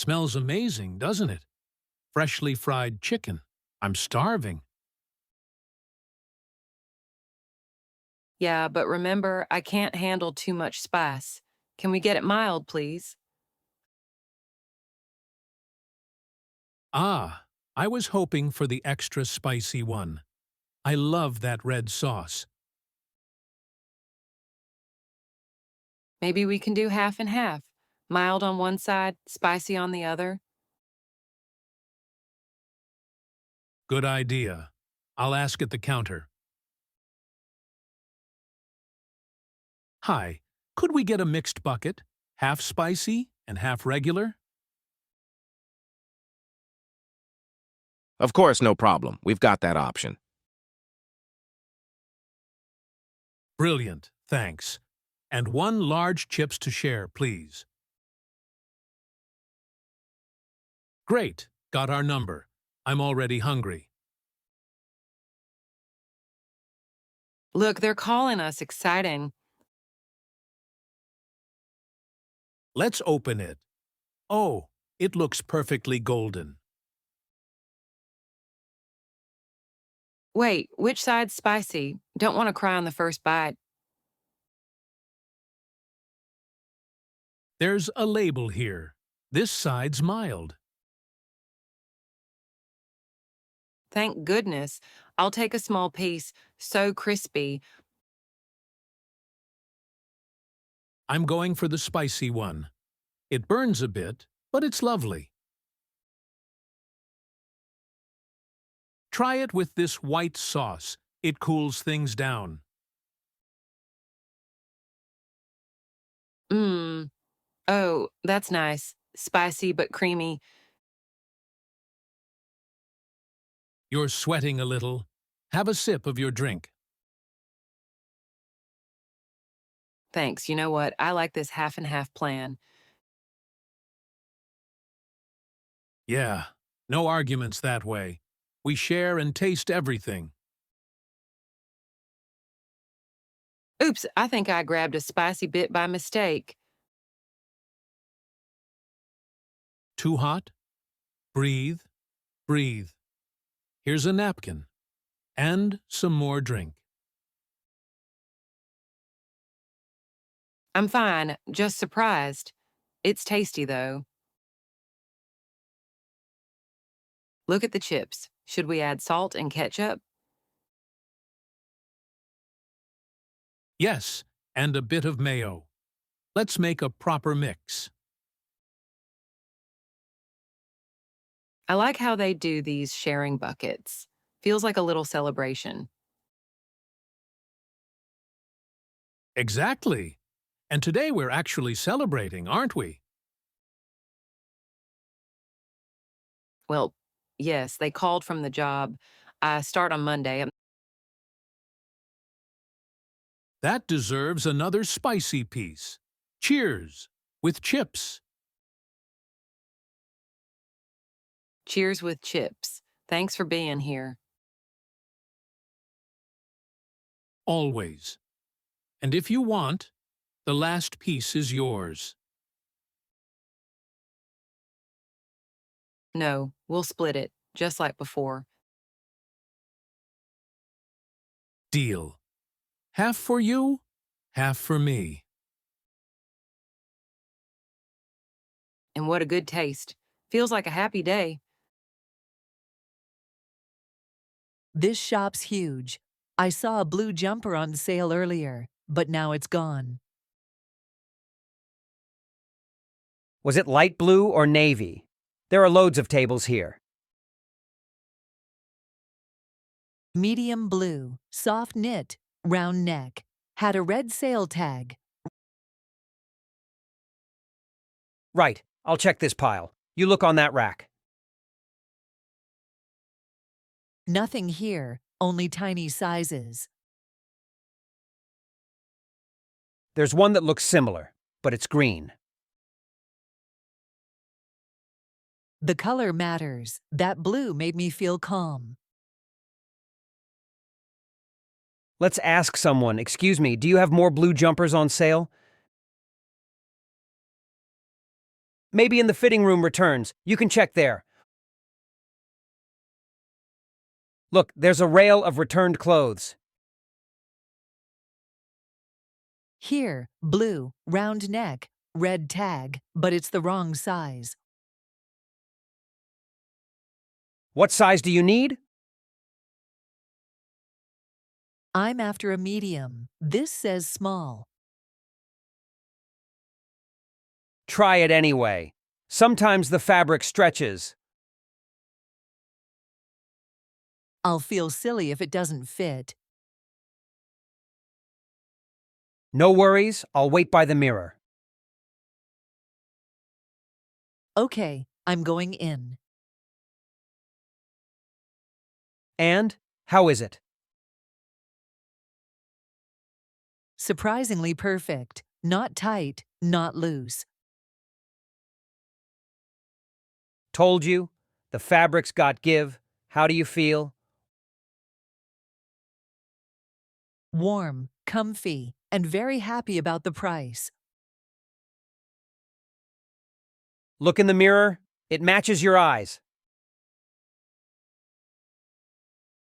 Smells amazing, doesn't it? Freshly fried chicken. I'm starving. Yeah, but remember, I can't handle too much spice. Can we get it mild, please? Ah, I was hoping for the extra spicy one. I love that red sauce. Maybe we can do half and half. Mild on one side, spicy on the other. Good idea. I'll ask at the counter. Hi, could we get a mixed bucket? Half spicy and half regular? Of course, no problem. We've got that option. Brilliant, thanks. And one large chips to share, please. Great, got our number. I'm already hungry. Look, they're calling us. Exciting. Let's open it. Oh, it looks perfectly golden. Wait, which side's spicy? Don't want to cry on the first bite. There's a label here. This side's mild. Thank goodness. I'll take a small piece. So crispy. I'm going for the spicy one. It burns a bit, but it's lovely. Try it with this white sauce. It cools things down. Mmm. Oh, that's nice. Spicy but creamy. You're sweating a little. Have a sip of your drink. Thanks. You know what? I like this half and half plan. Yeah, no arguments that way. We share and taste everything. Oops, I think I grabbed a spicy bit by mistake. Too hot? Breathe, breathe. Here's a napkin. And some more drink. I'm fine, just surprised. It's tasty, though. Look at the chips. Should we add salt and ketchup? Yes, and a bit of mayo. Let's make a proper mix. I like how they do these sharing buckets. Feels like a little celebration. Exactly. And today we're actually celebrating, aren't we? Well, yes, they called from the job. I start on Monday. That deserves another spicy piece. Cheers, with chips. Cheers with chips. Thanks for being here. Always. And if you want, the last piece is yours. No, we'll split it, just like before. Deal. Half for you, half for me. And what a good taste. Feels like a happy day. This shop's huge. I saw a blue jumper on sale earlier, but now it's gone. Was it light blue or navy? There are loads of tables here. Medium blue, soft knit, round neck. Had a red sale tag. Right, I'll check this pile. You look on that rack. Nothing here, only tiny sizes. There's one that looks similar, but it's green. The color matters. That blue made me feel calm. Let's ask someone, excuse me, do you have more blue jumpers on sale? Maybe in the fitting room returns. You can check there. Look, there's a rail of returned clothes. Here, blue, round neck, red tag, but it's the wrong size. What size do you need? I'm after a medium. This says small. Try it anyway. Sometimes the fabric stretches. I'll feel silly if it doesn't fit. No worries, I'll wait by the mirror. Okay, I'm going in. And? How is it? Surprisingly perfect. Not tight, not loose. Told you. The fabric's got give. How do you feel? Warm, comfy, and very happy about the price. Look in the mirror. It matches your eyes.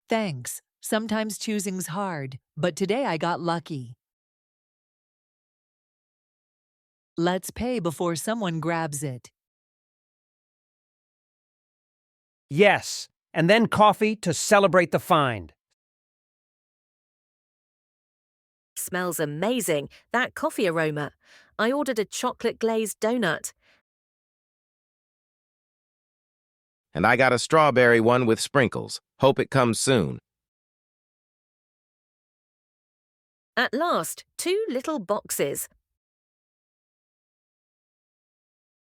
Thanks. Sometimes choosing's hard, but today I got lucky. Let's pay before someone grabs it. Yes, and then coffee to celebrate the find. Smells amazing, that coffee aroma. I ordered a chocolate glazed donut. And I got a strawberry one with sprinkles. Hope it comes soon. At last, 2 little boxes.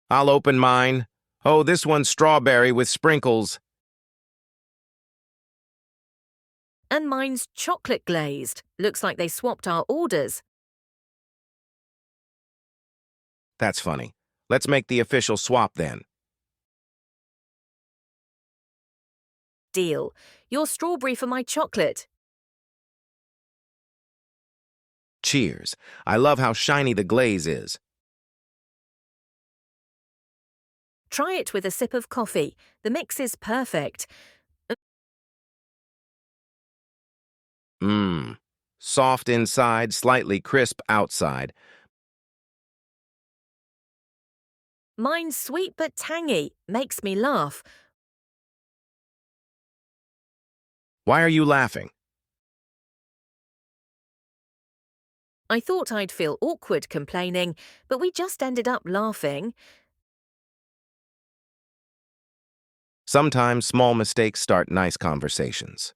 I'll open mine. Oh, this one's strawberry with sprinkles. And mine's chocolate glazed. Looks like they swapped our orders. That's funny. Let's make the official swap then. Deal. Your strawberry for my chocolate. Cheers. I love how shiny the glaze is. Try it with a sip of coffee. The mix is perfect. Mmm. Soft inside, slightly crisp outside. Mine's sweet but tangy. Makes me laugh. Why are you laughing? I thought I'd feel awkward complaining, but we just ended up laughing. Sometimes small mistakes start nice conversations.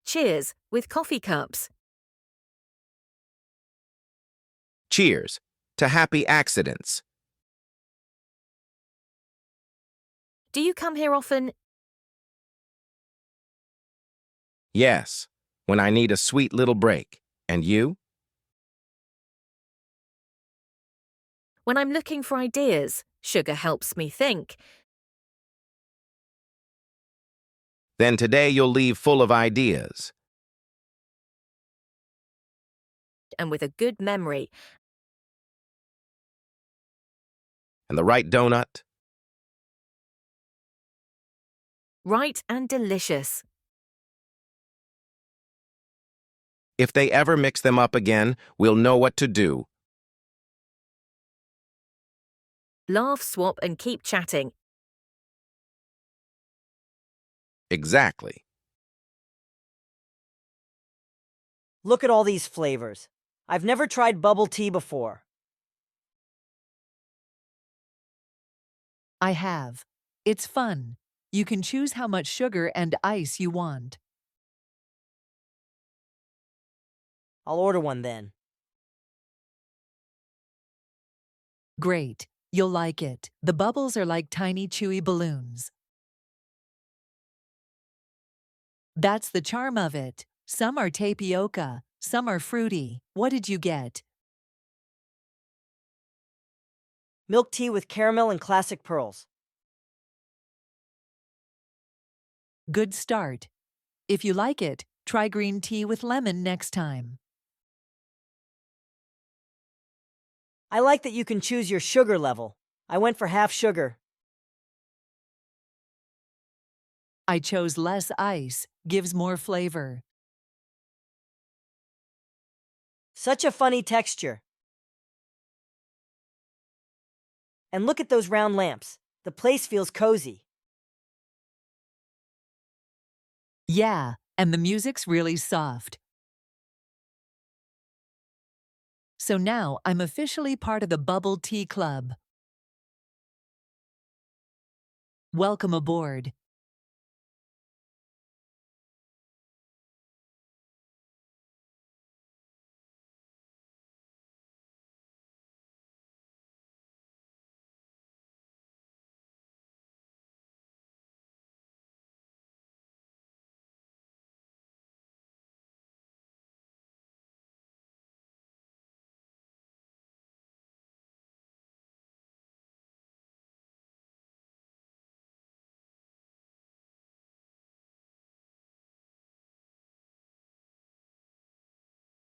Cheers, with coffee cups. Cheers to happy accidents. Do you come here often? Yes, when I need a sweet little break. And you? When I'm looking for ideas. Sugar helps me think. Then today you'll leave full of ideas. And with a good memory. And the right donut. Right and delicious. If they ever mix them up again, we'll know what to do. Laugh, swap, and keep chatting. Exactly. Look at all these flavors. I've never tried bubble tea before. I have. It's fun. You can choose how much sugar and ice you want. I'll order one then. Great. You'll like it. The bubbles are like tiny chewy balloons. That's the charm of it. Some are tapioca, some are fruity. What did you get? Milk tea with caramel and classic pearls. Good start. If you like it, try green tea with lemon next time. I like that you can choose your sugar level. I went for half sugar. I chose less ice, gives more flavor. Such a funny texture. And look at those round lamps. The place feels cozy. Yeah, and the music's really soft. So now I'm officially part of the Bubble Tea Club. Welcome aboard.